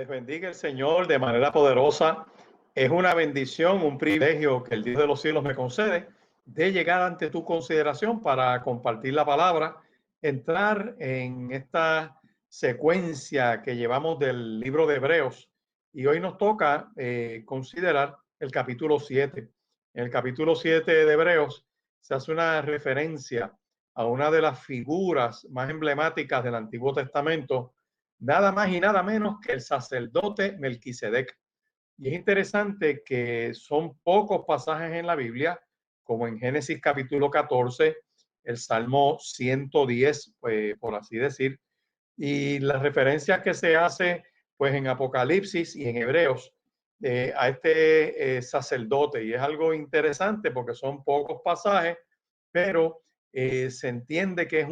bendiga el Señor de manera poderosa. Es una bendición, un privilegio que el Dios de los cielos me concede de llegar ante tu consideración para compartir la palabra, entrar en esta secuencia que llevamos del libro de Hebreos. Y hoy nos toca considerar el capítulo 7. En el capítulo 7 de Hebreos se hace una referencia a una de las figuras más emblemáticas del Antiguo Testamento, nada más y nada menos que el sacerdote Melquisedec. Y es interesante que son pocos pasajes en la Biblia, como en Génesis capítulo 14, el Salmo 110, por así decir, y las referencias que se hace pues en Apocalipsis y en Hebreos a este sacerdote. Y es algo interesante porque son pocos pasajes, pero se entiende que es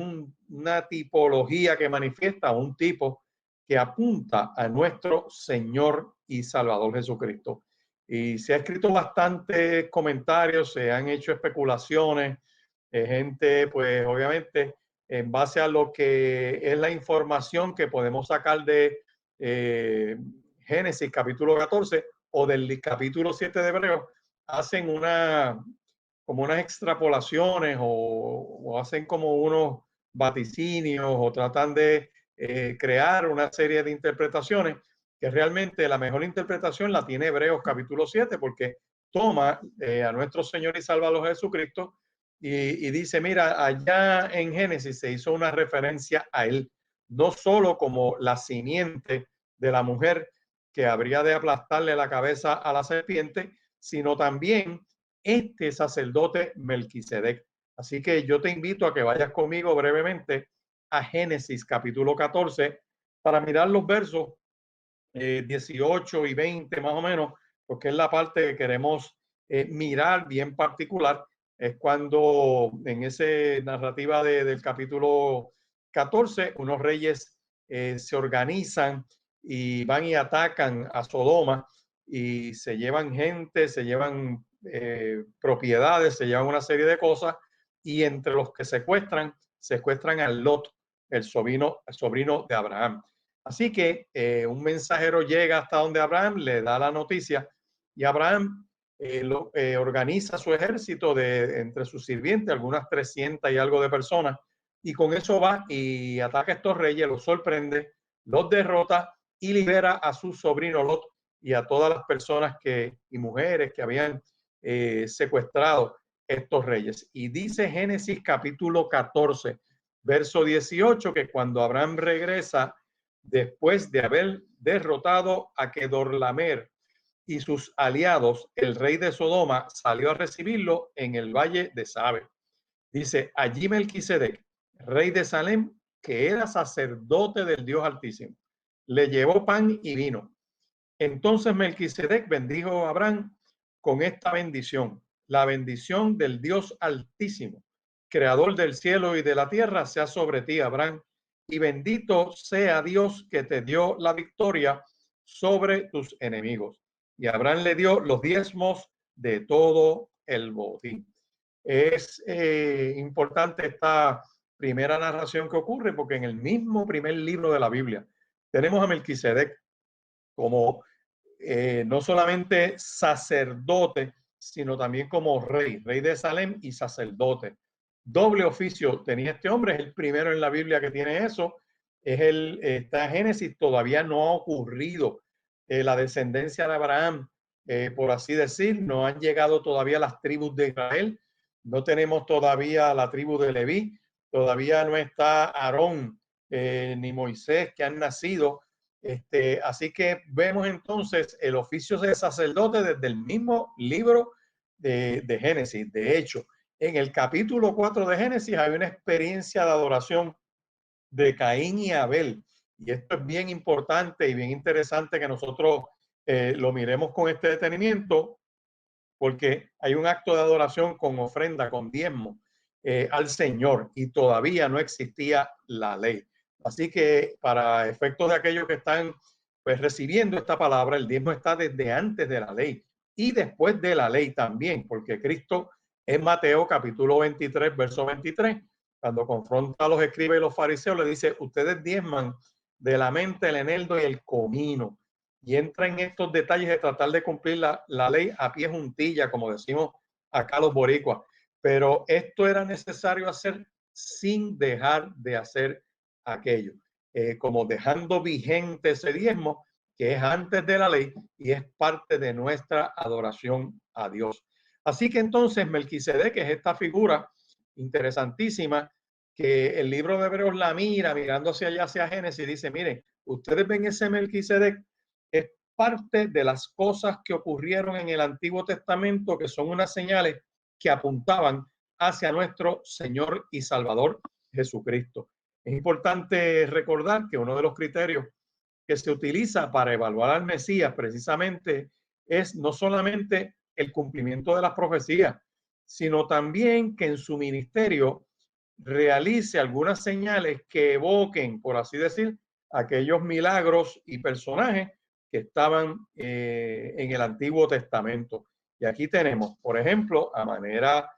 una tipología que manifiesta un tipo que apunta a nuestro Señor y Salvador Jesucristo. Y se ha escrito bastantes comentarios, se han hecho especulaciones, gente, pues obviamente, en base a lo que es la información que podemos sacar de Génesis capítulo 14 o del capítulo 7 de Hebreos, hacen como unas extrapolaciones o hacen como unos vaticinios o tratan de crear una serie de interpretaciones que realmente la mejor interpretación la tiene Hebreos capítulo 7 porque toma a nuestro Señor y Salvador Jesucristo y dice, mira, allá en Génesis se hizo una referencia a él, no solo como la simiente de la mujer que habría de aplastarle la cabeza a la serpiente, sino también este sacerdote Melquisedec. Así que yo te invito a que vayas conmigo brevemente a Génesis capítulo 14 para mirar los versos 18 y 20 más o menos, porque es la parte que queremos mirar bien particular. Es cuando en esa narrativa del capítulo 14, unos reyes se organizan y van y atacan a Sodoma y se llevan gente, se llevan propiedades, se llevan una serie de cosas y entre los que secuestran a Lot, el sobrino de Abraham. Así que un mensajero llega hasta donde Abraham, le da la noticia y Abraham organiza su ejército entre sus sirvientes, algunas 300 y algo de personas, y con eso va y ataca a estos reyes, los sorprende, los derrota y libera a su sobrino Lot y a todas las personas y mujeres que habían secuestrado estos reyes. Y dice Génesis capítulo 14, verso 18, que cuando Abraham regresa después de haber derrotado a Kedorlaomer y sus aliados, el rey de Sodoma salió a recibirlo en el valle de Sabe. Dice, allí Melquisedec, rey de Salem, que era sacerdote del Dios Altísimo, le llevó pan y vino. Entonces Melquisedec bendijo a Abraham con esta bendición, la bendición del Dios Altísimo, creador del cielo y de la tierra, sea sobre ti, Abraham, y bendito sea Dios que te dio la victoria sobre tus enemigos. Y Abraham le dio los diezmos de todo el botín. Es importante esta primera narración que ocurre porque en el mismo primer libro de la Biblia tenemos a Melquisedec como no solamente sacerdote, sino también como rey de Salem y sacerdote. Doble oficio tenía este hombre, es el primero en la Biblia que tiene eso. Está en Génesis, todavía no ha ocurrido la descendencia de Abraham, por así decir, no han llegado todavía las tribus de Israel, no tenemos todavía la tribu de Leví, todavía no está Aarón ni Moisés que han nacido. Así que vemos entonces el oficio de sacerdote desde el mismo libro de Génesis. De hecho, en el capítulo 4 de Génesis hay una experiencia de adoración de Caín y Abel. Y esto es bien importante y bien interesante que nosotros lo miremos con este detenimiento, porque hay un acto de adoración con ofrenda, con diezmo al Señor, y todavía no existía la ley. Así que para efectos de aquellos que están pues recibiendo esta palabra, el diezmo está desde antes de la ley y después de la ley también, porque Cristo en Mateo capítulo 23, verso 23, cuando confronta a los escribas y los fariseos, le dice, ustedes diezman de la mente, el eneldo y el comino, y entra en estos detalles de tratar de cumplir la ley a pie juntilla, como decimos acá los boricuas. Pero esto era necesario hacer sin dejar de hacer aquello, como dejando vigente ese diezmo que es antes de la ley y es parte de nuestra adoración a Dios. Así que entonces Melquisedec, que es esta figura interesantísima, que el libro de Hebreos la mira, mirando hacia allá, hacia Génesis, y dice, miren, ustedes ven ese Melquisedec, es parte de las cosas que ocurrieron en el Antiguo Testamento, que son unas señales que apuntaban hacia nuestro Señor y Salvador Jesucristo. Es importante recordar que uno de los criterios que se utiliza para evaluar al Mesías precisamente es no solamente el cumplimiento de las profecías, sino también que en su ministerio realice algunas señales que evoquen, por así decir, aquellos milagros y personajes que estaban en el Antiguo Testamento. Y aquí tenemos, por ejemplo, a manera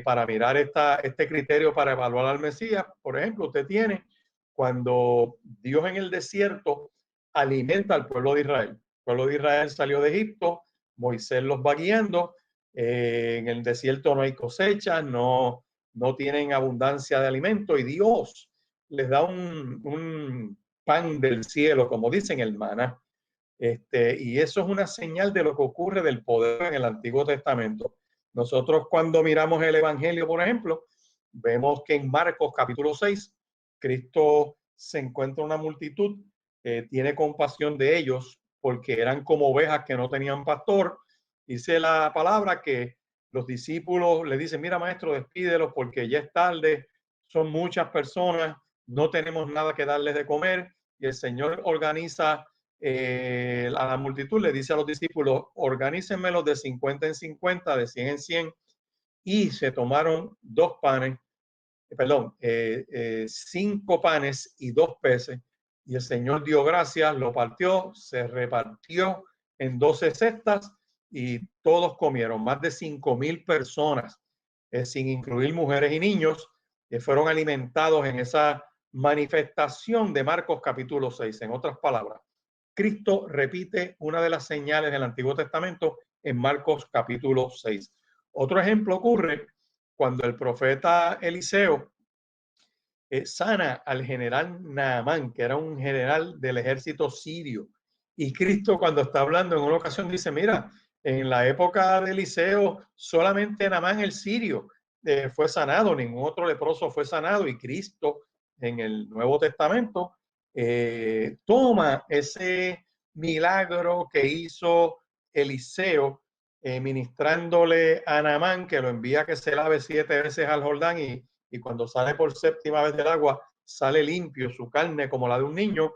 para mirar este criterio para evaluar al Mesías, por ejemplo, usted tiene cuando Dios en el desierto alimenta al pueblo de Israel. El pueblo de Israel salió de Egipto, Moisés los va guiando, en el desierto no hay cosecha, no tienen abundancia de alimento y Dios les da un pan del cielo, como dicen, el maná. Y eso es una señal de lo que ocurre del poder en el Antiguo Testamento. Nosotros cuando miramos el Evangelio, por ejemplo, vemos que en Marcos capítulo 6, Cristo se encuentra una multitud, tiene compasión de ellos porque eran como ovejas que no tenían pastor. Dice la palabra que los discípulos le dicen, mira maestro, despídelos porque ya es tarde, son muchas personas, no tenemos nada que darles de comer. Y el Señor organiza a la multitud, le dice a los discípulos, organícenmelos de 50 en 50, de 100 en 100, y se tomaron 5 panes y 2 peces, y el Señor dio gracias, lo partió, se repartió en 12 cestas, y todos comieron, más de 5,000 personas, sin incluir mujeres y niños, que fueron alimentados en esa manifestación de Marcos capítulo 6. En otras palabras, Cristo repite una de las señales del Antiguo Testamento en Marcos capítulo 6. Otro ejemplo ocurre cuando el profeta Eliseo sana al general Naamán, que era un general del ejército sirio. Y Cristo, cuando está hablando en una ocasión, dice, mira, en la época de Eliseo solamente Naamán el sirio fue sanado, ningún otro leproso fue sanado, y Cristo en el Nuevo Testamento toma ese milagro que hizo Eliseo ministrándole a Naamán, que lo envía a que se lave 7 veces al Jordán, y cuando sale por 7ª vez del agua sale limpio, su carne como la de un niño.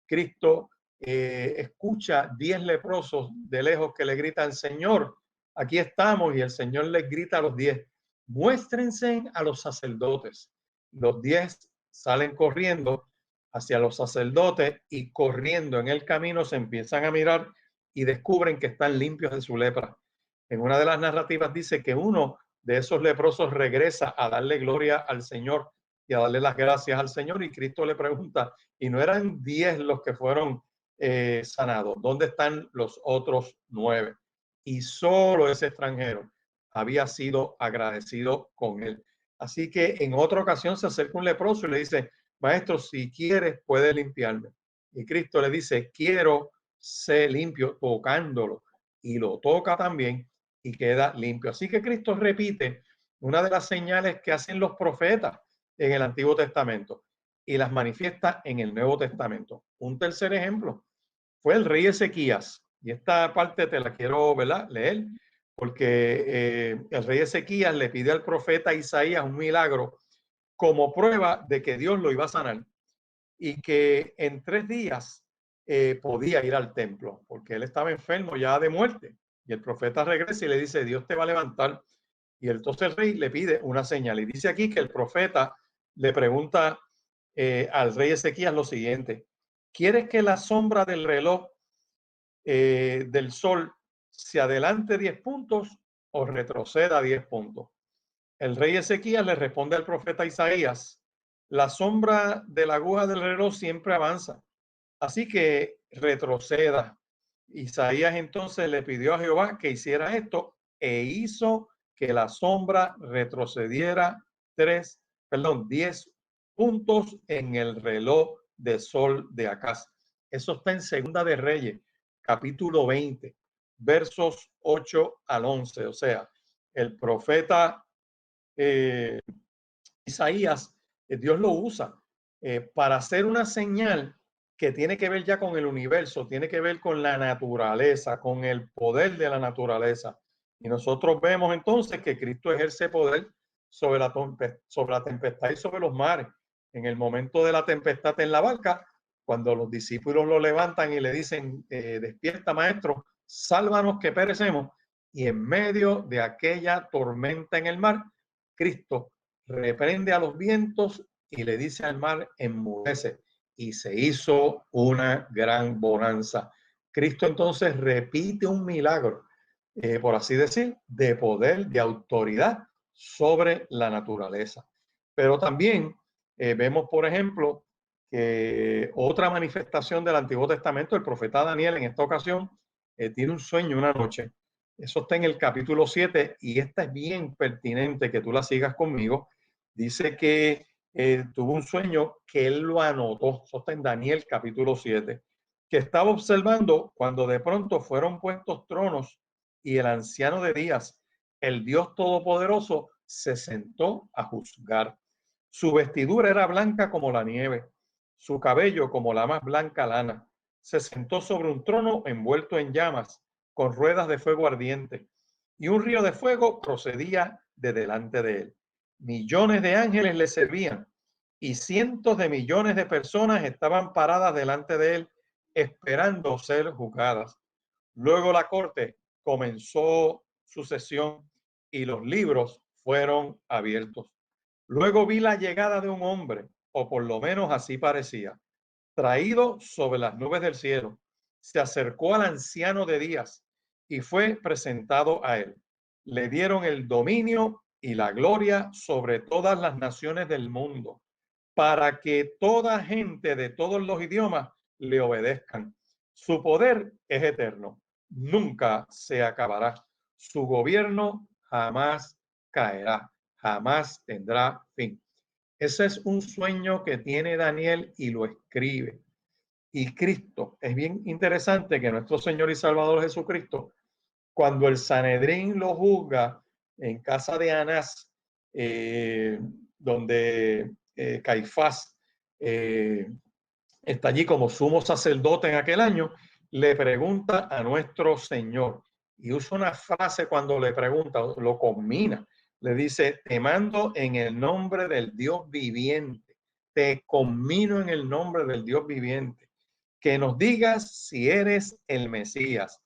Cristo escucha 10 leprosos de lejos que le gritan, Señor, aquí estamos, y el Señor les grita a los 10, muéstrense a los sacerdotes. Los 10 salen corriendo hacia los sacerdotes y corriendo en el camino se empiezan a mirar y descubren que están limpios de su lepra. En una de las narrativas dice que uno de esos leprosos regresa a darle gloria al Señor y a darle las gracias al Señor, y Cristo le pregunta, ¿y no eran 10 los que fueron sanados? ¿Dónde están los otros 9? Y solo ese extranjero había sido agradecido con él. Así que en otra ocasión se acerca un leproso y le dice, maestro, si quieres puede limpiarme. Y Cristo le dice, quiero ser limpio, tocándolo, y lo toca también y queda limpio. Así que Cristo repite una de las señales que hacen los profetas en el Antiguo Testamento y las manifiesta en el Nuevo Testamento. Un tercer ejemplo fue el rey Ezequías, y esta parte te la quiero, ¿verdad?, leer, porque el rey Ezequías le pide al profeta Isaías un milagro como prueba de que Dios lo iba a sanar y que en 3 días podía ir al templo, porque él estaba enfermo ya de muerte. Y el profeta regresa y le dice, Dios te va a levantar. Y entonces el rey le pide una señal. Y dice aquí que el profeta le pregunta al rey Ezequías lo siguiente, ¿quieres que la sombra del reloj del sol se adelante 10 puntos o retroceda 10 puntos? El rey Ezequías le responde al profeta Isaías, la sombra de la aguja del reloj siempre avanza, así que retroceda. Isaías entonces le pidió a Jehová que hiciera esto e hizo que la sombra retrocediera 10 puntos en el reloj de sol de Acaz. Eso está en Segunda de Reyes, capítulo 20, versos 8 al 11. O sea, el profeta Isaías, Dios lo usa para hacer una señal que tiene que ver ya con el universo, tiene que ver con la naturaleza, con el poder de la naturaleza. Y nosotros vemos entonces que Cristo ejerce poder sobre la tempestad y sobre los mares. En el momento de la tempestad en la barca, cuando los discípulos lo levantan y le dicen, despierta maestro, sálvanos que perecemos. Y en medio de aquella tormenta en el mar, Cristo reprende a los vientos y le dice al mar, enmudece. Y se hizo una gran bonanza. Cristo entonces repite un milagro, por así decir, de poder, de autoridad sobre la naturaleza. Pero también vemos, por ejemplo, que otra manifestación del Antiguo Testamento, el profeta Daniel en esta ocasión tiene un sueño una noche. Eso está en el capítulo 7 y esta es bien pertinente que tú la sigas conmigo. Dice que tuvo un sueño que él lo anotó. Eso está en Daniel capítulo 7, que estaba observando cuando de pronto fueron puestos tronos y el anciano de días, el Dios Todopoderoso, se sentó a juzgar. Su vestidura era blanca como la nieve, su cabello como la más blanca lana. Se sentó sobre un trono envuelto en llamas, con ruedas de fuego ardiente, y un río de fuego procedía de delante de él. Millones de ángeles le servían y cientos de millones de personas estaban paradas delante de él esperando ser juzgadas. Luego la corte comenzó su sesión y los libros fueron abiertos. Luego vi la llegada de un hombre, o por lo menos así parecía, traído sobre las nubes del cielo. Se acercó al anciano de días y fue presentado a él. Le dieron el dominio y la gloria sobre todas las naciones del mundo, para que toda gente de todos los idiomas le obedezcan. Su poder es eterno, nunca se acabará. Su gobierno jamás caerá, jamás tendrá fin. Ese es un sueño que tiene Daniel y lo escribe. Y Cristo, es bien interesante que nuestro Señor y Salvador Jesucristo, cuando el Sanedrín lo juzga en casa de Anás, donde Caifás está allí como sumo sacerdote en aquel año, le pregunta a nuestro Señor, y usa una frase cuando le pregunta, lo combina, le dice, te mando en el nombre del Dios viviente, te conmino en el nombre del Dios viviente, que nos digas si eres el Mesías,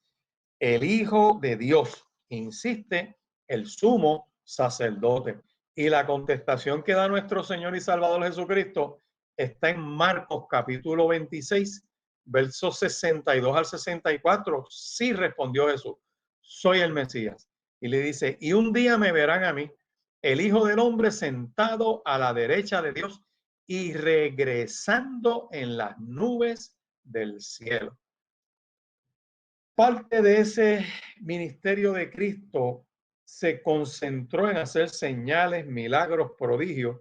el Hijo de Dios, insiste el sumo sacerdote. Y la contestación que da nuestro Señor y Salvador Jesucristo está en Marcos capítulo 26, versos 62 al 64. Sí respondió Jesús, soy el Mesías. Y le dice, y un día me verán a mí, el Hijo del Hombre, sentado a la derecha de Dios y regresando en las nubes del cielo. Parte de ese ministerio de Cristo se concentró en hacer señales, milagros, prodigios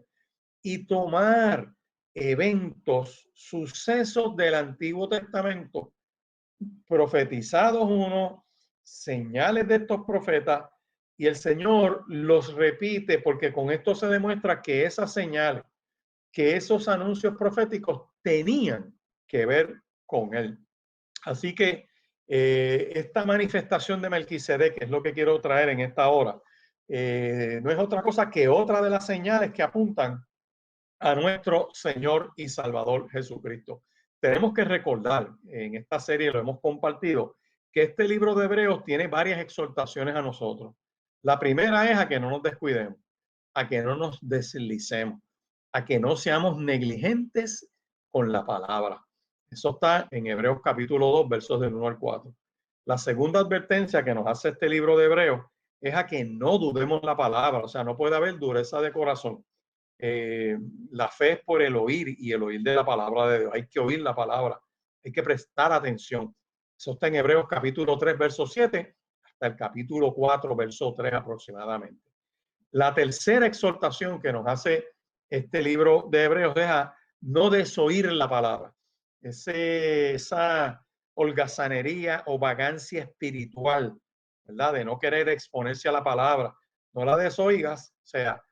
y tomar eventos, sucesos del Antiguo Testamento, profetizados unos, señales de estos profetas, y el Señor los repite porque con esto se demuestra que esas señales, que esos anuncios proféticos tenían que ver con Él. Así que esta manifestación de Melquisedec, que es lo que quiero traer en esta hora, no es otra cosa que otra de las señales que apuntan a nuestro Señor y Salvador Jesucristo. Tenemos que recordar, en esta serie lo hemos compartido, que este libro de Hebreos tiene varias exhortaciones a nosotros. La primera es a que no nos descuidemos, a que no nos deslicemos, a que no seamos negligentes con la palabra. Eso está en Hebreos capítulo 2, versos del 1 al 4. La segunda advertencia que nos hace este libro de Hebreos es a que no dudemos la palabra, o sea, no puede haber dureza de corazón. La fe es por el oír y el oír de la palabra de Dios. Hay que oír la palabra, hay que prestar atención. Eso está en Hebreos capítulo 3, verso 7, hasta el capítulo 4, verso 3 aproximadamente. La tercera exhortación que nos hace este libro de Hebreos es a no desoír la palabra. Esa holgazanería o vagancia espiritual, ¿verdad? De no querer exponerse a la palabra. No la desoigas, o sea,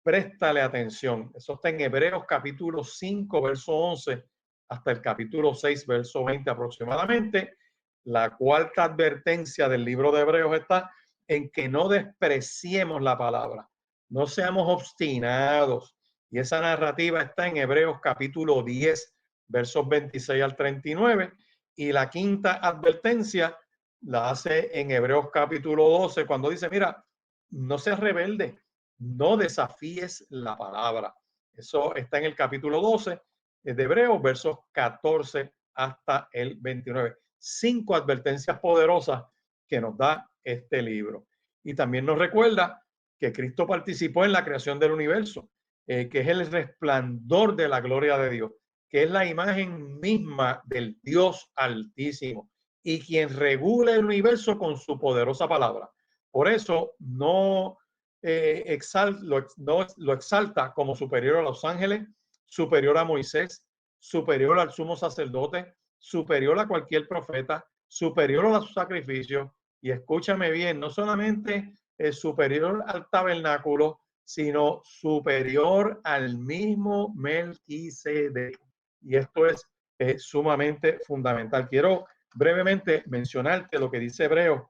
préstale atención. Eso está en Hebreos capítulo 5, verso 11, hasta el capítulo 6, verso 20 aproximadamente. La cuarta advertencia del libro de Hebreos está en que no despreciemos la palabra, no seamos obstinados. Y esa narrativa está en Hebreos capítulo 10, versos 26 al 39. Y la quinta advertencia la hace en Hebreos capítulo 12, cuando dice, mira, no seas rebelde, no desafíes la palabra. Eso está en el capítulo 12 de Hebreos, versos 14 hasta el 29. 5 advertencias poderosas que nos da este libro. Y también nos recuerda que Cristo participó en la creación del universo, que es el resplandor de la gloria de Dios, que es la imagen misma del Dios Altísimo y quien regula el universo con su poderosa palabra. Por eso no lo exalta como superior a los ángeles, superior a Moisés, superior al sumo sacerdote, superior a cualquier profeta, superior a su sacrificio. Y escúchame bien, no solamente es superior al tabernáculo, sino superior al mismo Melquisedec. Y esto es sumamente fundamental. Quiero brevemente mencionarte lo que dice Hebreos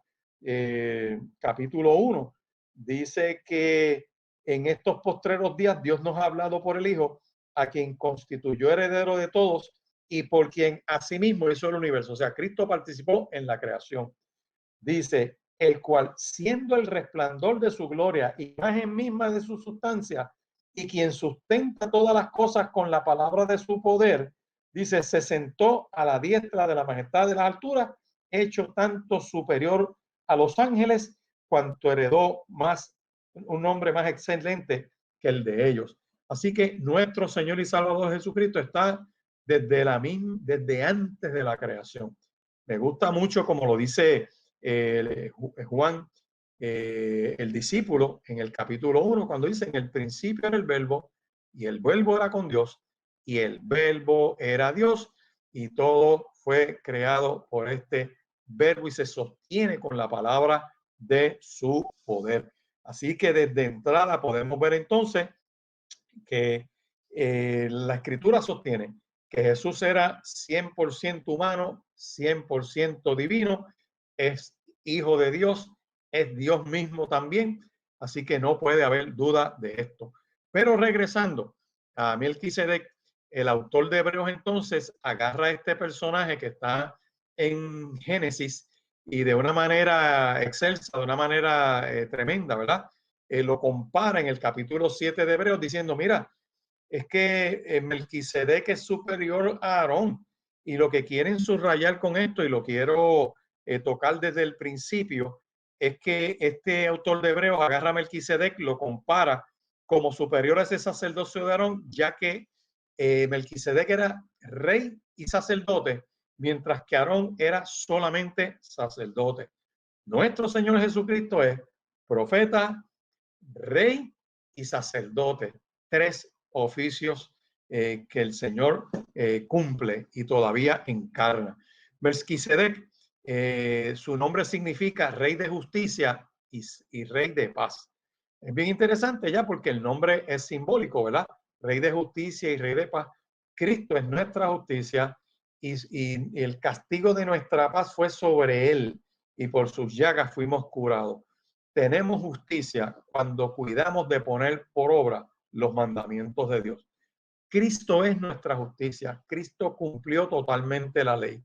capítulo 1. Dice que en estos postreros días Dios nos ha hablado por el Hijo, a quien constituyó heredero de todos y por quien asimismo hizo el universo. O sea, Cristo participó en la creación. Dice, el cual, siendo el resplandor de su gloria, imagen misma de su sustancia, y quien sustenta todas las cosas con la palabra de su poder, dice, se sentó a la diestra de la majestad de las alturas, hecho tanto superior a los ángeles, cuanto heredó más, un nombre más excelente que el de ellos. Así que nuestro Señor y Salvador Jesucristo está desde antes de la creación. Me gusta mucho como lo dice Juan, el discípulo, en el capítulo 1, cuando dice, en el principio era el verbo, y el verbo era con Dios, y el verbo era Dios, y todo fue creado por este verbo y se sostiene con la palabra de su poder. Así que desde entrada podemos ver entonces que la escritura sostiene que Jesús era 100% humano, 100% divino, es hijo de Dios, es Dios mismo también, así que no puede haber duda de esto. Pero regresando a Melquisedec, el autor de Hebreos entonces agarra a este personaje que está en Génesis y de una manera excelsa, de una manera tremenda, ¿verdad? Lo compara en el capítulo 7 de Hebreos diciendo, mira, es que Melquisedec es superior a Aarón y lo que quieren subrayar con esto, y lo quiero tocar desde el principio, es que este autor de Hebreos agarra a Melquisedec, lo compara como superior a ese sacerdocio de Aarón, ya que Melquisedec era rey y sacerdote, mientras que Aarón era solamente sacerdote. Nuestro Señor Jesucristo es profeta, rey y sacerdote, 3 oficios que el Señor cumple y todavía encarna. Melquisedec, su nombre significa rey de justicia y rey de paz. Es bien interesante ya porque el nombre es simbólico, ¿verdad? Rey de justicia y rey de paz. Cristo es nuestra justicia y el castigo de nuestra paz fue sobre él y por sus llagas fuimos curados. Tenemos justicia cuando cuidamos de poner por obra los mandamientos de Dios. Cristo es nuestra justicia. Cristo cumplió totalmente la ley.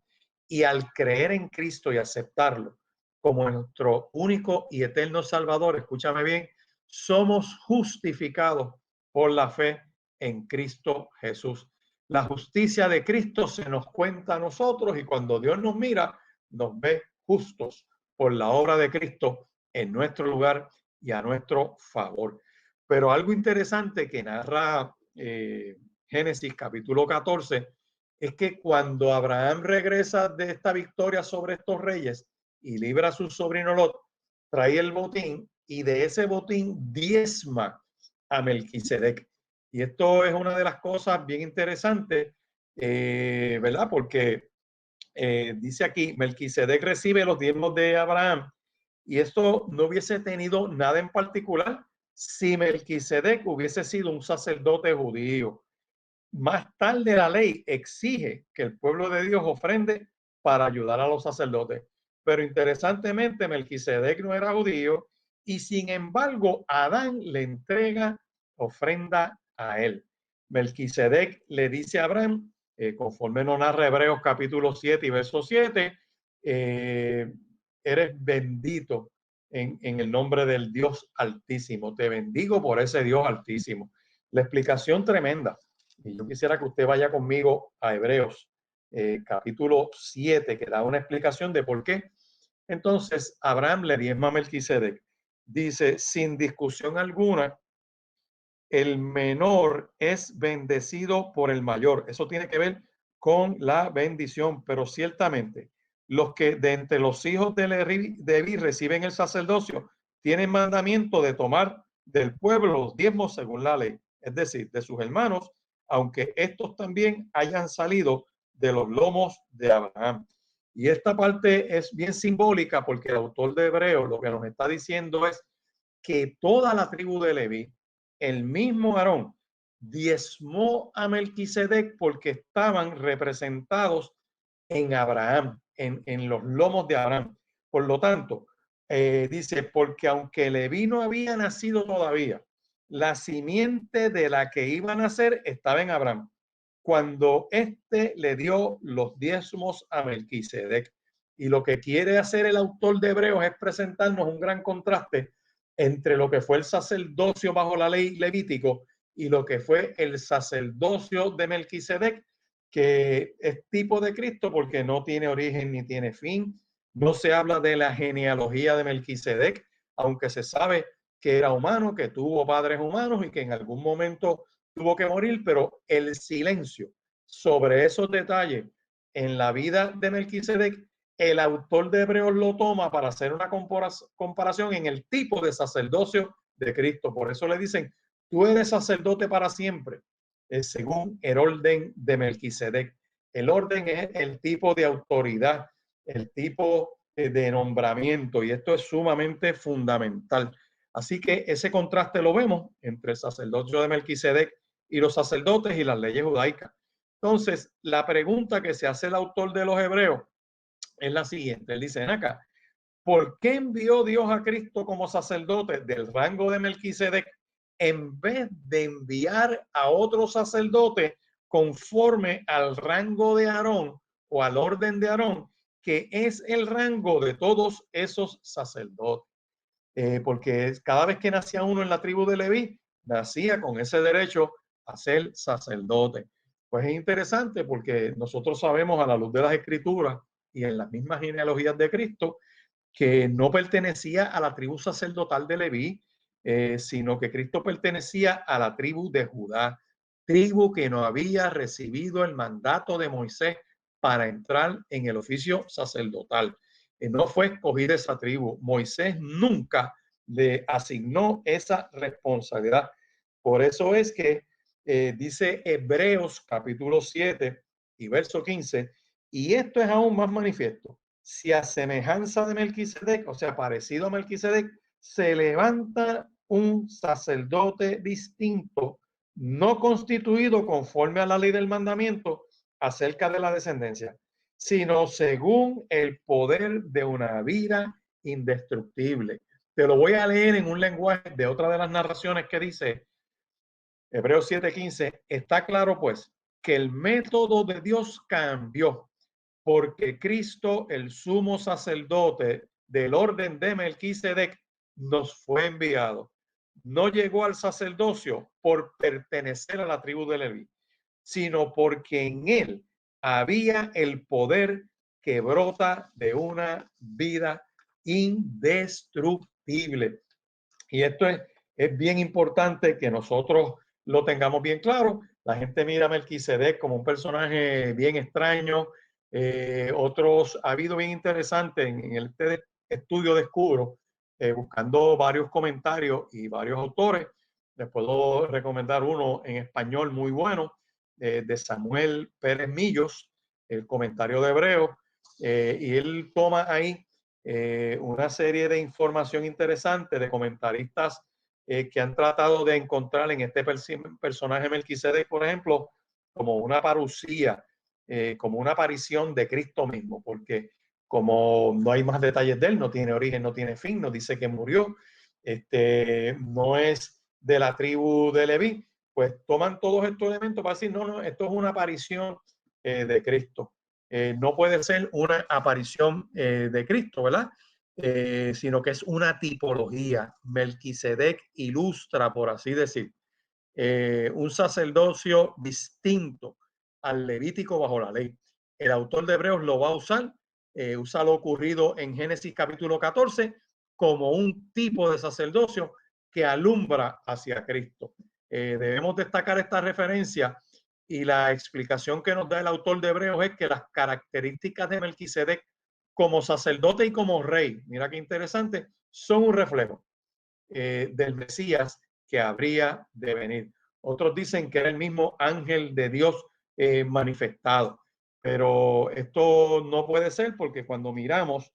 Y al creer en Cristo y aceptarlo como nuestro único y eterno Salvador, escúchame bien, somos justificados por la fe en Cristo Jesús. La justicia de Cristo se nos cuenta a nosotros y cuando Dios nos mira, nos ve justos por la obra de Cristo en nuestro lugar y a nuestro favor. Pero algo interesante que narra Génesis capítulo 14 es que cuando Abraham regresa de esta victoria sobre estos reyes y libra a su sobrino Lot, trae el botín y de ese botín diezma a Melquisedec. Y esto es una de las cosas bien interesantes, ¿verdad? Porque dice aquí, Melquisedec recibe los diezmos de Abraham y esto no hubiese tenido nada en particular si Melquisedec hubiese sido un sacerdote judío. Más tarde la ley exige que el pueblo de Dios ofrende para ayudar a los sacerdotes. Pero interesantemente, Melquisedec no era judío y sin embargo Adán le entrega ofrenda a él. Melquisedec le dice a Abraham, conforme nos narra Hebreos capítulo 7 y verso 7, eres bendito en el nombre del Dios Altísimo. Te bendigo por ese Dios Altísimo. La explicación tremenda. Y yo quisiera que usted vaya conmigo a Hebreos capítulo 7, que da una explicación de por qué. Entonces, Abraham le diezma a Melquisedec. Dice, sin discusión alguna, el menor es bendecido por el mayor. Eso tiene que ver con la bendición, pero ciertamente los que de entre los hijos de Leví reciben el sacerdocio tienen mandamiento de tomar del pueblo los diezmos según la ley, es decir, de sus hermanos, aunque estos también hayan salido de los lomos de Abraham. Y esta parte es bien simbólica porque el autor de Hebreos lo que nos está diciendo es que toda la tribu de Leví, el mismo Aarón, diezmó a Melquisedec porque estaban representados en Abraham, en los lomos de Abraham. Por lo tanto, dice, porque aunque Leví no había nacido todavía, la simiente de la que iba a nacer estaba en Abraham, cuando éste le dio los diezmos a Melquisedec. Y lo que quiere hacer el autor de Hebreos es presentarnos un gran contraste entre lo que fue el sacerdocio bajo la ley levítico y lo que fue el sacerdocio de Melquisedec, que es tipo de Cristo porque no tiene origen ni tiene fin. No se habla de la genealogía de Melquisedec, aunque se sabe que era humano, que tuvo padres humanos y que en algún momento tuvo que morir, pero el silencio sobre esos detalles en la vida de Melquisedec, el autor de Hebreos lo toma para hacer una comparación en el tipo de sacerdocio de Cristo. Por eso le dicen, tú eres sacerdote para siempre, según el orden de Melquisedec. El orden es el tipo de autoridad, el tipo de nombramiento, y esto es sumamente fundamental. Así que ese contraste lo vemos entre el sacerdocio de Melquisedec y los sacerdotes y las leyes judaicas. Entonces, la pregunta que se hace el autor de los Hebreos es la siguiente. Él dice acá, ¿por qué envió Dios a Cristo como sacerdote del rango de Melquisedec en vez de enviar a otro sacerdote conforme al rango de Aarón o al orden de Aarón, que es el rango de todos esos sacerdotes? Porque cada vez que nacía uno en la tribu de Leví, nacía con ese derecho a ser sacerdote. Pues es interesante porque nosotros sabemos a la luz de las escrituras y en las mismas genealogías de Cristo que no pertenecía a la tribu sacerdotal de Leví, sino que Cristo pertenecía a la tribu de Judá, tribu que no había recibido el mandato de Moisés para entrar en el oficio sacerdotal. No fue escogida esa tribu. Moisés nunca le asignó esa responsabilidad. Por eso es que dice Hebreos capítulo 7 y verso 15, y esto es aún más manifiesto. Si a semejanza de Melquisedec, o sea, parecido a Melquisedec, se levanta un sacerdote distinto, no constituido conforme a la ley del mandamiento acerca de la descendencia, sino según el poder de una vida indestructible. Te lo voy a leer en un lenguaje de otra de las narraciones que dice Hebreos 7:15. Está claro pues que el método de Dios cambió porque Cristo, el sumo sacerdote del orden de Melquisedec, nos fue enviado. No llegó al sacerdocio por pertenecer a la tribu de Leví, sino porque en él había el poder que brota de una vida indestructible. Y esto es bien importante que nosotros lo tengamos bien claro. La gente mira a Melquisedec como un personaje bien extraño. Otros, ha habido bien interesante en este estudio descubro, buscando varios comentarios y varios autores. Les puedo recomendar uno en español muy bueno, de Samuel Pérez Millos, el comentario de Hebreos, y él toma ahí una serie de información interesante de comentaristas que han tratado de encontrar en este personaje Melquisedec, por ejemplo, como una parucía, como una aparición de Cristo mismo, porque como no hay más detalles de él, no tiene origen, no tiene fin, nos dice que murió, no es de la tribu de Leví, pues toman todos estos elementos para decir, no, no, esto es una aparición de Cristo. No puede ser una aparición de Cristo, ¿verdad? Sino que es una tipología. Melquisedec ilustra, por así decir, un sacerdocio distinto al levítico bajo la ley. El autor de Hebreos lo va a usar, usa lo ocurrido en Génesis capítulo 14 como un tipo de sacerdocio que alumbra hacia Cristo. Debemos destacar esta referencia y la explicación que nos da el autor de Hebreos es que las características de Melquisedec como sacerdote y como rey, mira qué interesante, son un reflejo del Mesías que habría de venir. Otros dicen que era el mismo ángel de Dios manifestado, pero esto no puede ser porque cuando miramos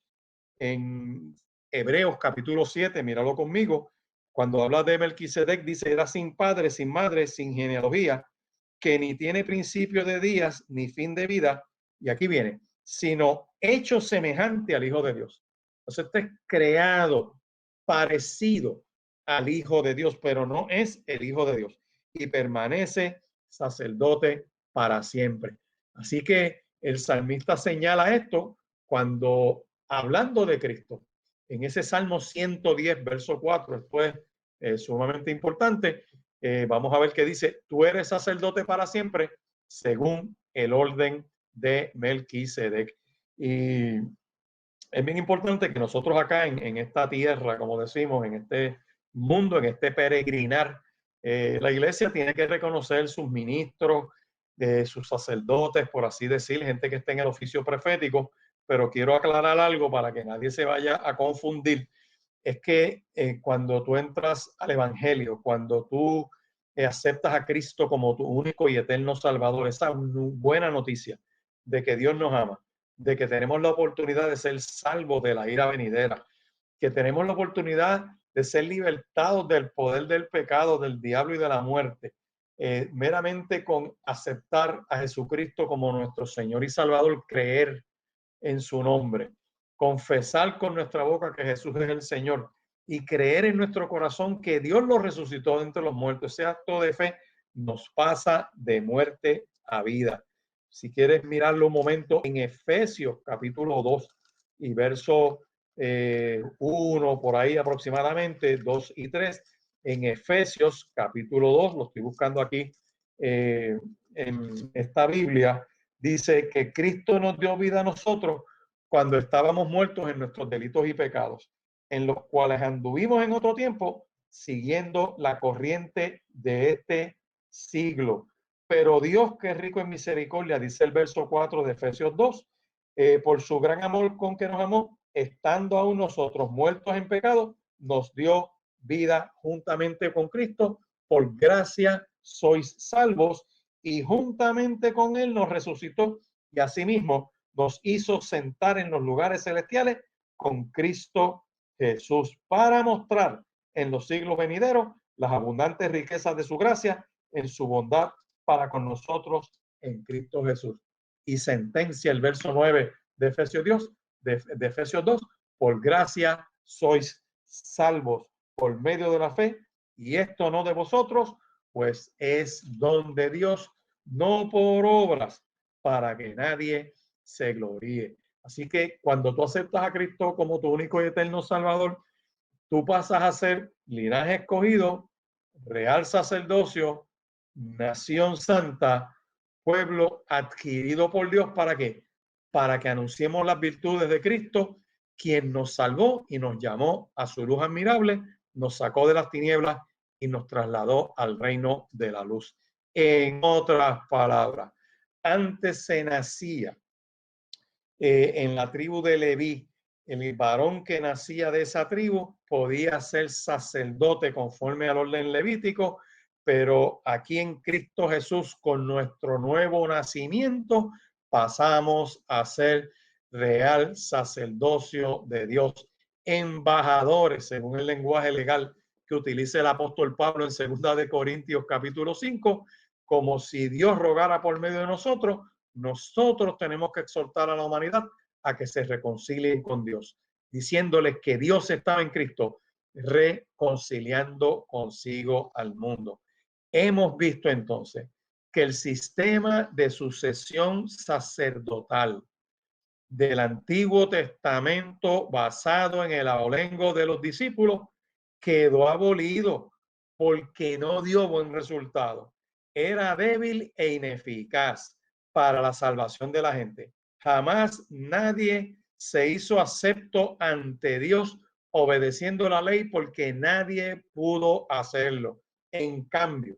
en Hebreos capítulo 7, míralo conmigo, cuando habla de Melquisedec, dice, era sin padre, sin madre, sin genealogía, que ni tiene principio de días ni fin de vida, y aquí viene, sino hecho semejante al Hijo de Dios. Entonces, este es creado, parecido al Hijo de Dios, pero no es el Hijo de Dios, y permanece sacerdote para siempre. Así que el salmista señala esto cuando hablando de Cristo, en ese Salmo 110, verso 4, esto es sumamente importante. Vamos a ver qué dice, tú eres sacerdote para siempre, según el orden de Melquisedec. Y es bien importante que nosotros acá en esta tierra, como decimos, en este mundo, en este peregrinar, la iglesia tiene que reconocer sus ministros, sus sacerdotes, por así decir, gente que esté en el oficio profético, pero quiero aclarar algo para que nadie se vaya a confundir. Es que cuando tú entras al Evangelio, cuando tú aceptas a Cristo como tu único y eterno Salvador, esa buena noticia de que Dios nos ama, de que tenemos la oportunidad de ser salvos de la ira venidera, que tenemos la oportunidad de ser libertados del poder del pecado, del diablo y de la muerte, meramente con aceptar a Jesucristo como nuestro Señor y Salvador, creer en su nombre, confesar con nuestra boca que Jesús es el Señor y creer en nuestro corazón que Dios lo resucitó de entre los muertos. Ese acto de fe nos pasa de muerte a vida. Si quieres mirarlo un momento en Efesios capítulo 2 y verso 1, por ahí aproximadamente, 2 y 3, en Efesios capítulo 2, lo estoy buscando aquí en esta Biblia, dice que Cristo nos dio vida a nosotros cuando estábamos muertos en nuestros delitos y pecados, en los cuales anduvimos en otro tiempo siguiendo la corriente de este siglo. Pero Dios, que es rico en misericordia, dice el verso 4 de Efesios 2, por su gran amor con que nos amó, estando aún nosotros muertos en pecado, nos dio vida juntamente con Cristo. Por gracia sois salvos y juntamente con él nos resucitó y asimismo nos hizo sentar en los lugares celestiales con Cristo Jesús para mostrar en los siglos venideros las abundantes riquezas de su gracia en su bondad para con nosotros en Cristo Jesús. Y sentencia el verso 9 de Efesios 2, por gracia sois salvos por medio de la fe, y esto no de vosotros, pues es don de Dios, no por obras, para que nadie se gloríe. Así que cuando tú aceptas a Cristo como tu único y eterno Salvador, tú pasas a ser linaje escogido, real sacerdocio, nación santa, pueblo adquirido por Dios. ¿Para qué? Para que anunciemos las virtudes de Cristo, quien nos salvó y nos llamó a su luz admirable, nos sacó de las tinieblas y nos trasladó al reino de la luz. En otras palabras, antes se nacía en la tribu de Leví, el varón que nacía de esa tribu podía ser sacerdote conforme al orden levítico, pero aquí en Cristo Jesús, con nuestro nuevo nacimiento, pasamos a ser real sacerdocio de Dios, embajadores, según el lenguaje legal que utiliza el apóstol Pablo en 2 de Corintios capítulo 5, como si Dios rogara por medio de nosotros. Nosotros tenemos que exhortar a la humanidad a que se reconcilien con Dios, diciéndoles que Dios estaba en Cristo reconciliando consigo al mundo. Hemos visto entonces que el sistema de sucesión sacerdotal del Antiguo Testamento basado en el abolengo de los discípulos quedó abolido porque no dio buen resultado. Era débil e ineficaz para la salvación de la gente. Jamás nadie se hizo acepto ante Dios obedeciendo la ley porque nadie pudo hacerlo. En cambio,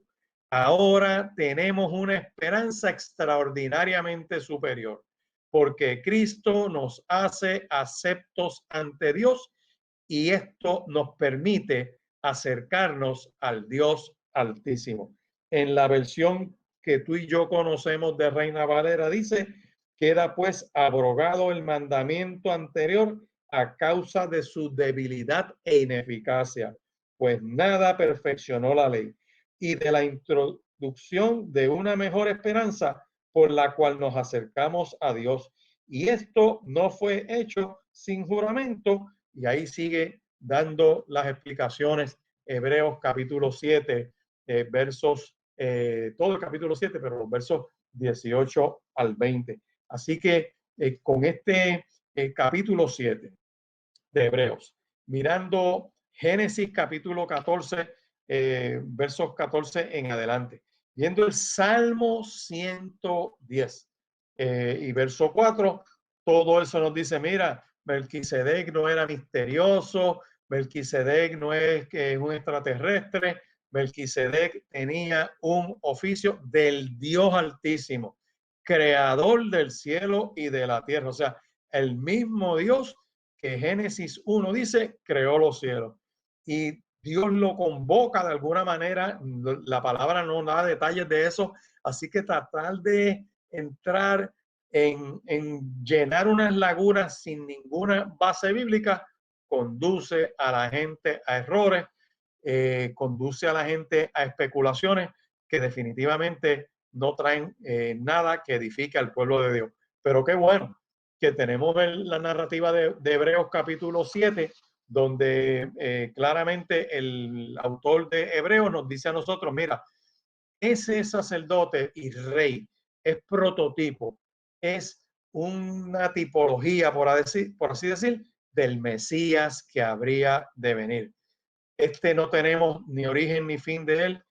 ahora tenemos una esperanza extraordinariamente superior porque Cristo nos hace aceptos ante Dios y esto nos permite acercarnos al Dios Altísimo. En la versión que tú y yo conocemos de Reina Valera dice, queda pues abrogado el mandamiento anterior a causa de su debilidad e ineficacia, pues nada perfeccionó la ley. Y de la introducción de una mejor esperanza por la cual nos acercamos a Dios. Y esto no fue hecho sin juramento, y ahí sigue dando las explicaciones Hebreos capítulo 7, versos, todo el capítulo 7, pero los versos 18 al 20. Así que con este capítulo 7 de Hebreos, mirando Génesis capítulo 14, versos 14 en adelante, viendo el Salmo 110 y verso 4, todo eso nos dice, mira, Melquisedec no era misterioso, Melquisedec no es que es un extraterrestre, Melquisedec tenía un oficio del Dios Altísimo, creador del cielo y de la tierra, o sea, el mismo Dios que Génesis 1 dice, creó los cielos. Y Dios lo convoca de alguna manera, la palabra no da detalles de eso, así que tratar de entrar en llenar unas lagunas sin ninguna base bíblica conduce a la gente a errores, conduce a la gente a especulaciones que definitivamente no traen nada que edifique al pueblo de Dios. Pero qué bueno que tenemos la narrativa de Hebreos capítulo 7, donde claramente el autor de Hebreos nos dice a nosotros, mira, ese sacerdote y rey es prototipo, es una tipología, por así decir, del Mesías que habría de venir. No tenemos ni origen ni fin de él.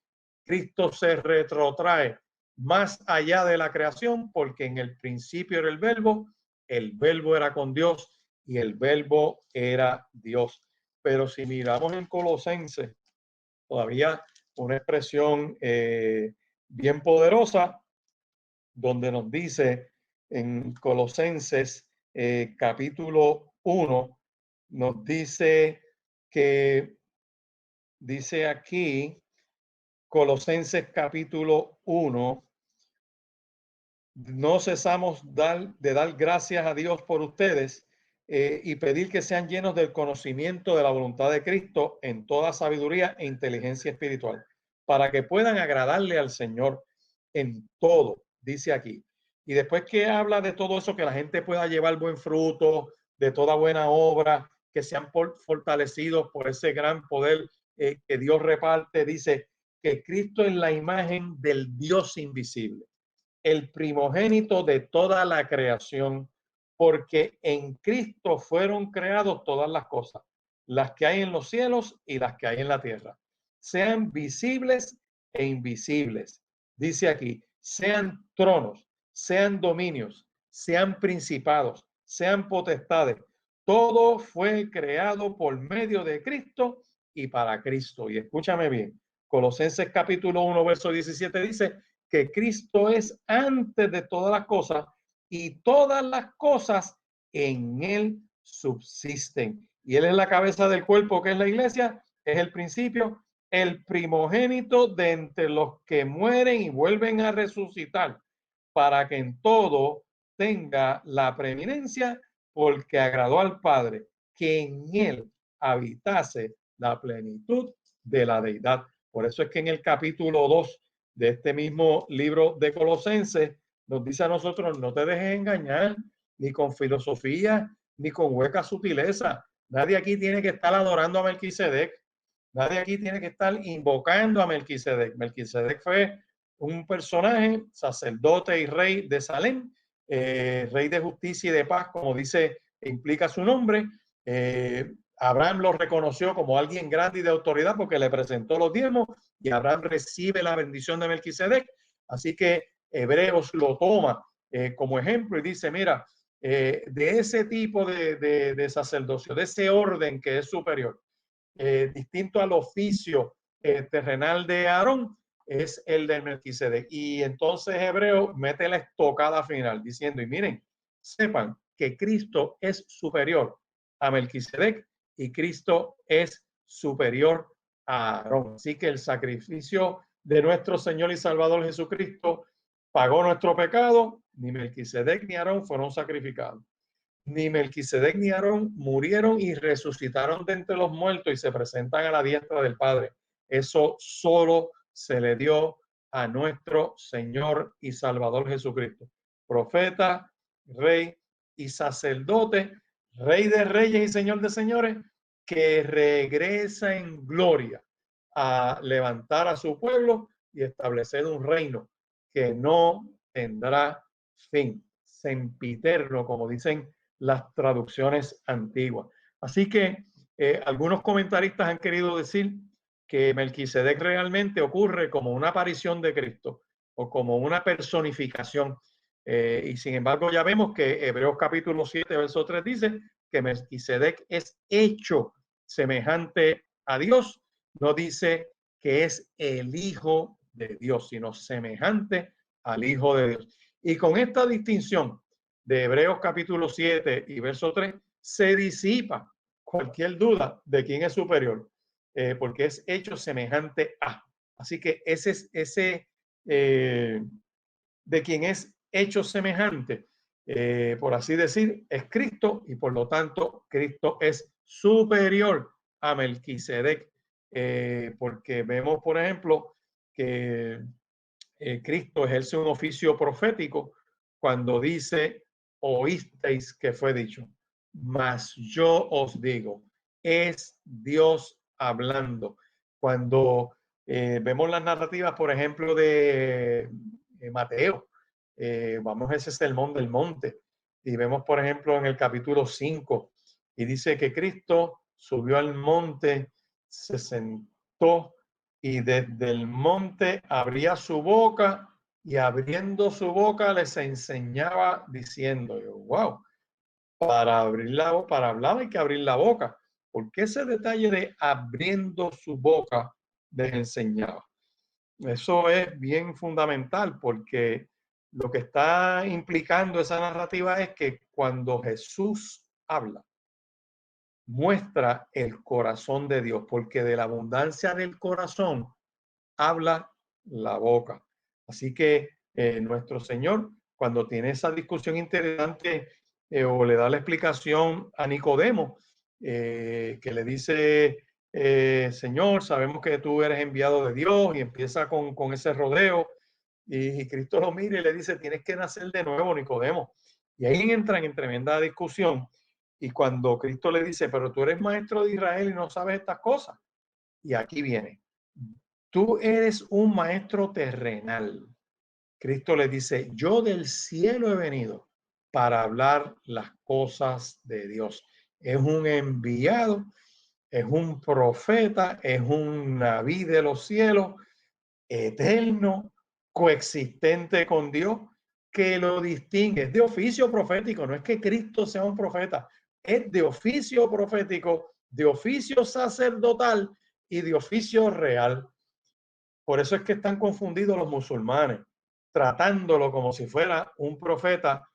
Cristo se retrotrae más allá de la creación porque en el principio era el verbo era con Dios y el verbo era Dios. Pero si miramos en Colosenses, todavía una expresión bien poderosa donde nos dice en Colosenses capítulo 1, nos dice que dice aquí, Colosenses capítulo 1, no cesamos de dar gracias a Dios por ustedes y pedir que sean llenos del conocimiento de la voluntad de Cristo en toda sabiduría e inteligencia espiritual, para que puedan agradarle al Señor en todo, dice aquí. Y después que habla de todo eso, que la gente pueda llevar buen fruto, de toda buena obra, que sean fortalecidos por ese gran poder que Dios reparte, dice que Cristo es la imagen del Dios invisible, el primogénito de toda la creación, porque en Cristo fueron creados todas las cosas, las que hay en los cielos y las que hay en la tierra, sean visibles e invisibles. Dice aquí, sean tronos, sean dominios, sean principados, sean potestades. Todo fue creado por medio de Cristo y para Cristo. Y escúchame bien, Colosenses capítulo 1, verso 17 dice que Cristo es antes de todas las cosas y todas las cosas en él subsisten. Y él es la cabeza del cuerpo, que es la iglesia, es el principio, el primogénito de entre los que mueren y vuelven a resucitar, para que en todo tenga la preeminencia, porque agradó al Padre que en él habitase la plenitud de la deidad. Por eso es que en el capítulo 2 de este mismo libro de Colosenses nos dice a nosotros: no te dejes engañar ni con filosofía ni con hueca sutileza. Nadie aquí tiene que estar adorando a Melquisedec. Nadie aquí tiene que estar invocando a Melquisedec. Melquisedec fue un personaje, sacerdote y rey de Salem, rey de justicia y de paz, como dice, implica su nombre. Abraham lo reconoció como alguien grande y de autoridad porque le presentó los diezmos, y Abraham recibe la bendición de Melquisedec. Así que Hebreos lo toma como ejemplo y dice: mira, de ese tipo de sacerdocio, de ese orden que es superior, distinto al oficio terrenal de Aarón, es el de Melquisedec. Y entonces Hebreo mete la estocada final diciendo: y miren, sepan que Cristo es superior a Melquisedec y Cristo es superior a Aarón. Así que el sacrificio de nuestro Señor y Salvador Jesucristo pagó nuestro pecado. Ni Melquisedec ni Aarón fueron sacrificados. Ni Melquisedec ni Aarón murieron y resucitaron de entre los muertos y se presentan a la diestra del Padre. Eso solo se le dio a nuestro Señor y Salvador Jesucristo. Profeta, rey y sacerdote, rey de reyes y señor de señores, que regresa en gloria a levantar a su pueblo y establecer un reino que no tendrá fin, sempiterno, como dicen las traducciones antiguas. Así que algunos comentaristas han querido decir que Melquisedec realmente ocurre como una aparición de Cristo o como una personificación. Y sin embargo ya vemos que Hebreos capítulo 7, verso 3 dice que Melquisedec es hecho semejante a Dios. No dice que es el Hijo de Dios, sino semejante al Hijo de Dios. Y con esta distinción de Hebreos capítulo 7 y verso 3, se disipa cualquier duda de quién es superior, porque es hecho semejante a. Así que ese es ese de quien es hecho semejante, por así decir, es Cristo, y por lo tanto Cristo es superior a Melquisedec, porque vemos, por ejemplo, que Cristo ejerce un oficio profético cuando dice: oísteis que fue dicho, mas yo os digo. Es Dios hablando. Cuando vemos las narrativas, por ejemplo, de Mateo, vamos a ese sermón del monte, y vemos, por ejemplo, en el capítulo 5, y dice que Cristo subió al monte, se sentó, y desde el monte abría su boca, y abriendo su boca les enseñaba diciendo: wow, para hablar hay que abrir la boca. ¿Por qué ese detalle de abriendo su boca les enseñaba? Eso es bien fundamental, porque lo que está implicando esa narrativa es que cuando Jesús habla, muestra el corazón de Dios, porque de la abundancia del corazón habla la boca. Así que nuestro Señor, cuando tiene esa discusión interesante, o le da la explicación a Nicodemo, que le dice: Señor, sabemos que tú eres enviado de Dios, y empieza con ese rodeo, y Cristo lo mira y le dice: tienes que nacer de nuevo, Nicodemo. Y ahí entran en tremenda discusión, y cuando Cristo le dice: pero tú eres maestro de Israel y no sabes estas cosas. Y aquí viene: tú eres un maestro terrenal. Cristo le dice: yo del cielo he venido para hablar las cosas de Dios. Es un enviado, es un profeta, es un naví de los cielos, eterno, coexistente con Dios, que lo distingue. Es de oficio profético, no es que Cristo sea un profeta, es de oficio profético, de oficio sacerdotal y de oficio real. Por eso es que están confundidos los musulmanes, tratándolo como si fuera un profeta.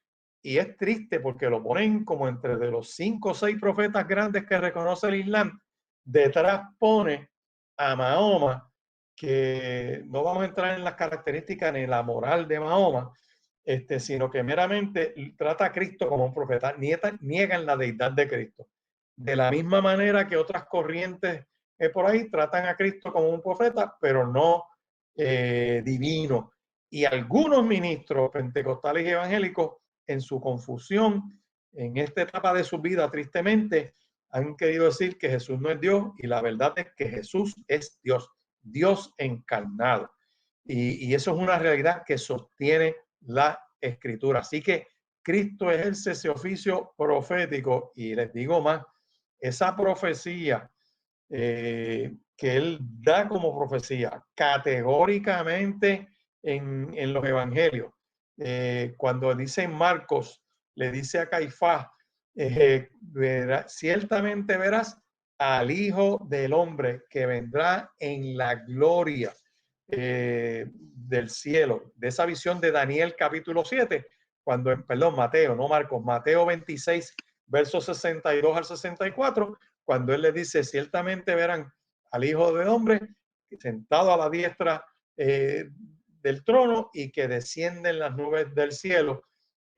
Y es triste porque lo ponen como entre de los 5 o 6 profetas grandes que reconoce el Islam. Detrás pone a Mahoma, que no vamos a entrar en las características ni la moral de Mahoma, sino que meramente trata a Cristo como un profeta, niegan la deidad de Cristo. De la misma manera que otras corrientes por ahí tratan a Cristo como un profeta, pero no divino. Y algunos ministros pentecostales y evangélicos, en su confusión, en esta etapa de su vida, tristemente, han querido decir que Jesús no es Dios, y la verdad es que Jesús es Dios, Dios encarnado. Y eso es una realidad que sostiene la Escritura. Así que Cristo ejerce ese oficio profético, y les digo más, esa profecía que él da como profecía categóricamente en los evangelios. Cuando dice en Marcos, le dice a Caifás, ciertamente verás al Hijo del Hombre que vendrá en la gloria del cielo. De esa visión de Daniel capítulo 7, perdón, Mateo, no Marcos, Mateo 26, versos 62 al 64, cuando él le dice, ciertamente verán al Hijo del Hombre sentado a la diestra del trono y que descienden las nubes del cielo.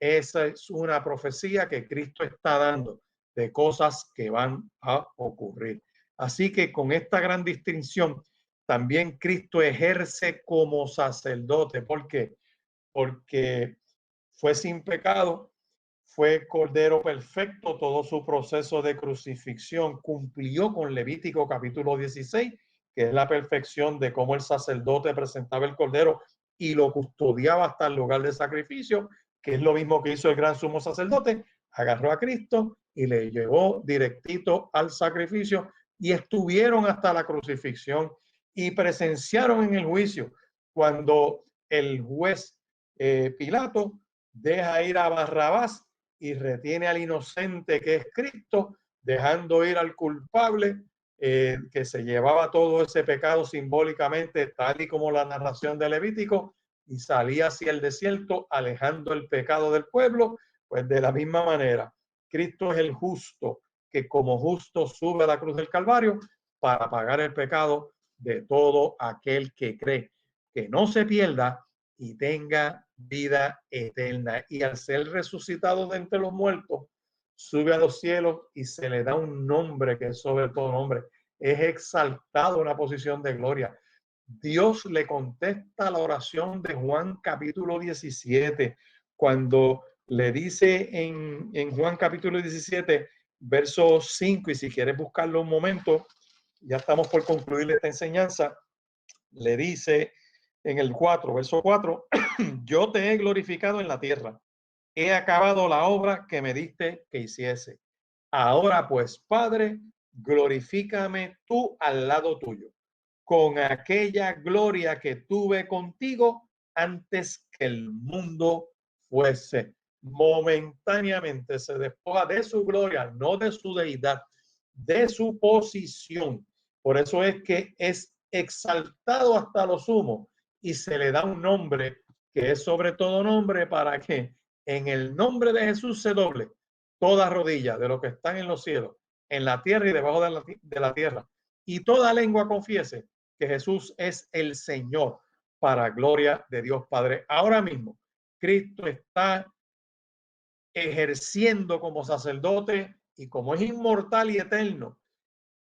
Esa es una profecía que Cristo está dando de cosas que van a ocurrir. Así que con esta gran distinción, también Cristo ejerce como sacerdote. ¿Por qué? Porque fue sin pecado, fue cordero perfecto, todo su proceso de crucifixión cumplió con Levítico capítulo 16, que es la perfección de cómo el sacerdote presentaba el cordero y lo custodiaba hasta el lugar de sacrificio, que es lo mismo que hizo el gran sumo sacerdote. Agarró a Cristo y le llevó directito al sacrificio, y estuvieron hasta la crucifixión y presenciaron en el juicio cuando el juez Pilato deja ir a Barrabás y retiene al inocente, que es Cristo, dejando ir al culpable que se llevaba todo ese pecado simbólicamente, tal y como la narración de Levítico, y salía hacia el desierto alejando el pecado del pueblo. Pues de la misma manera, Cristo es el justo que como justo sube a la cruz del Calvario para pagar el pecado de todo aquel que cree, que no se pierda y tenga vida eterna. Y al ser resucitado de entre los muertos, sube a los cielos y se le da un nombre que es sobre todo nombre. Es exaltado en una posición de gloria. Dios le contesta la oración de Juan capítulo 17, cuando le dice en Juan capítulo 17, verso 5, y si quieres buscarlo un momento, ya estamos por concluir esta enseñanza, le dice en el 4, verso 4, yo te he glorificado en la tierra, he acabado la obra que me diste que hiciese. Ahora pues, Padre, glorifícame tú al lado tuyo, con aquella gloria que tuve contigo antes que el mundo fuese. Momentáneamente se despoja de su gloria, no de su deidad, de su posición. Por eso es que es exaltado hasta lo sumo y se le da un nombre que es sobre todo nombre, para que en el nombre de Jesús se doble toda rodilla de lo que están en los cielos, en la tierra y debajo de la tierra, y toda lengua confiese que Jesús es el Señor, para gloria de Dios Padre. Ahora mismo, Cristo está ejerciendo como sacerdote, y como es inmortal y eterno,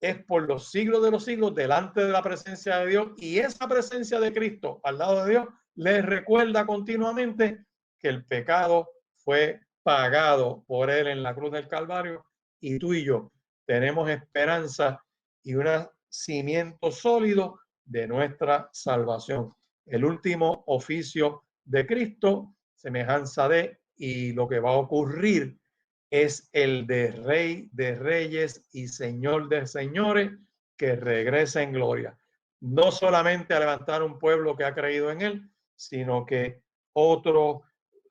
es por los siglos de los siglos delante de la presencia de Dios, y esa presencia de Cristo al lado de Dios les recuerda continuamente que el pecado fue pagado por él en la cruz del Calvario, y tú y yo tenemos esperanza y un cimiento sólido de nuestra salvación. El último oficio de Cristo, semejanza de, y lo que va a ocurrir es el de Rey de Reyes y Señor de Señores, que regresa en gloria. No solamente a levantar un pueblo que ha creído en él, sino que otro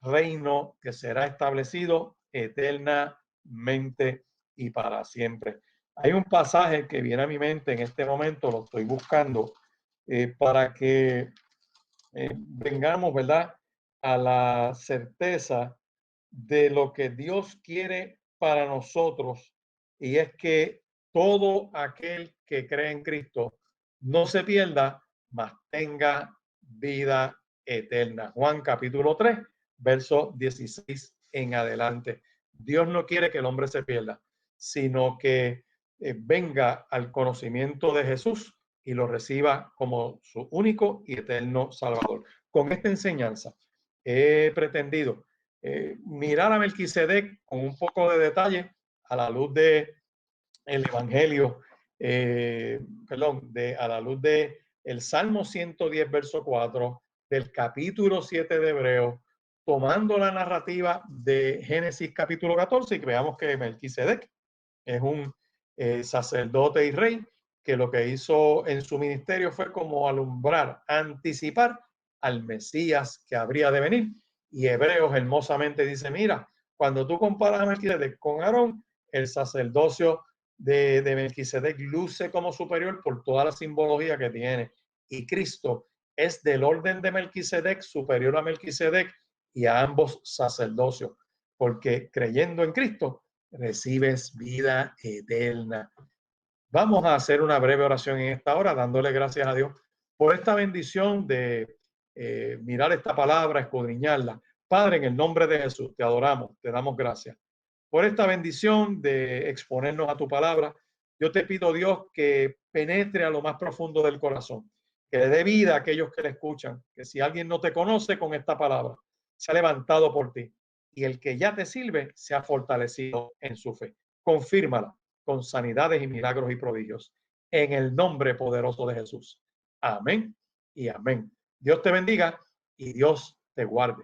reino que será establecido eternamente y para siempre. Hay un pasaje que viene a mi mente en este momento, lo estoy buscando, para que vengamos, ¿verdad?, a la certeza de lo que Dios quiere para nosotros, y es que todo aquel que cree en Cristo no se pierda, mas tenga vida eterna. Juan capítulo 3, verso 16 en adelante. Dios no quiere que el hombre se pierda, sino que venga al conocimiento de Jesús y lo reciba como su único y eterno Salvador. Con esta enseñanza he pretendido mirar a Melquisedec con un poco de detalle a la luz de el Evangelio, a la luz de el Salmo 110, verso 4, del capítulo 7 de Hebreos, tomando la narrativa de Génesis capítulo 14, y que veamos que Melquisedec es un sacerdote y rey que lo que hizo en su ministerio fue como alumbrar, anticipar al Mesías que habría de venir. Y Hebreos hermosamente dice, mira, cuando tú comparas a Melquisedec con Aarón, el sacerdocio de Melquisedec luce como superior por toda la simbología que tiene. Y Cristo es del orden de Melquisedec, superior a Melquisedec y a ambos sacerdocios, porque creyendo en Cristo recibes vida eterna. Vamos a hacer una breve oración en esta hora, dándole gracias a Dios por esta bendición de mirar esta palabra, escudriñarla. Padre, en el nombre de Jesús, te adoramos, te damos gracias por esta bendición de exponernos a tu palabra. Yo te pido, Dios, que penetre a lo más profundo del corazón, que le dé vida a aquellos que le escuchan, que si alguien no te conoce con esta palabra, se ha levantado por ti, y el que ya te sirve se ha fortalecido en su fe. Confírmala con sanidades y milagros y prodigios, en el nombre poderoso de Jesús. Amén y amén. Dios te bendiga y Dios te guarde.